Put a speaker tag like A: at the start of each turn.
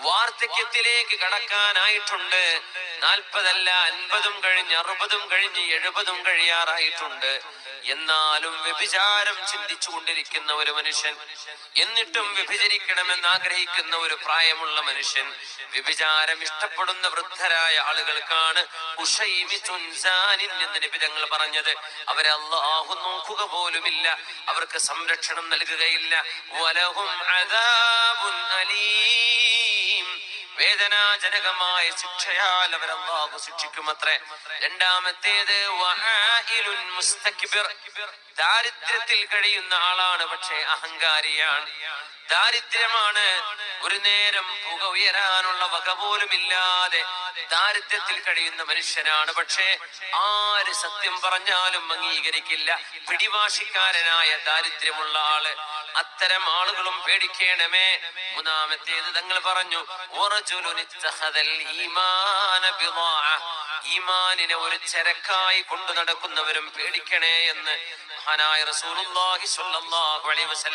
A: വാർദ്ധക്യത്തിലേക്ക് കടക്കാനായിട്ടുണ്ട്. 40 അല്ല 50 കഴിഞ്ഞ് 60 കഴിഞ്ഞ് 70 കഴിയാറായിട്ടുണ്ട്. എന്നാലും വ്യഭിചാരം ചിന്തിച്ചു കൊണ്ടിരിക്കുന്ന ഒരു മനുഷ്യൻ, എന്നിട്ടും വ്യഭിചരിക്കണമെന്ന് ആഗ്രഹിക്കുന്ന ഒരു പ്രായമുള്ള മനുഷ്യൻ, വ്യഭിചാരം ഇഷ്ടപ്പെടുന്ന വൃദ്ധരായ ആളുകൾക്കാണ് എന്ന് നബി തങ്ങൾ പറഞ്ഞത്. അവരെ അല്ലാഹു നോക്കുക പോലുമില്ല, അവർക്ക് സംരക്ഷണം നൽകുകയില്ല. വലഹും അദാബുൻ അലീം, വേദനാജനകമായ ശിക്ഷയാൽ അവർ അല്ലാഹു ശിക്ഷിക്കുമത്രേ. രണ്ടാമത്തേത് വആഇലുൻ മുസ്തക്ബിർ, ദാരിദ്ര്യത്തിൽ കഴിയുന്ന ആളാണ്, പക്ഷേ അഹങ്കാരിയാണ്. ദാരിദ്ര്യമാണ്, ഒരു നേരം പുക ഉയരാനുള്ള വക പോലുമില്ലാതെ ദാരിദ്ര്യത്തിൽ കഴിയുന്ന മനുഷ്യനാണ്. പക്ഷേ ആര് സത്യം പറഞ്ഞാലും അംഗീകരിക്കില്ല. പിടിവാശിക്കാരനായ ദാരിദ്ര്യമുള്ള ആള്, അത്തരം ആളുകളും പേടിക്കണമേ. മൂന്നാമത്തേത് തങ്ങൾ പറഞ്ഞു ഈമാനിനെ ഒരു ചരക്കായി കൊണ്ടു നടക്കുന്നവരും പേടിക്കണേ എന്ന് മഹാനായ റസൂലുള്ളാഹി സ്വല്ലല്ലാഹു അലൈഹി വസല്ലം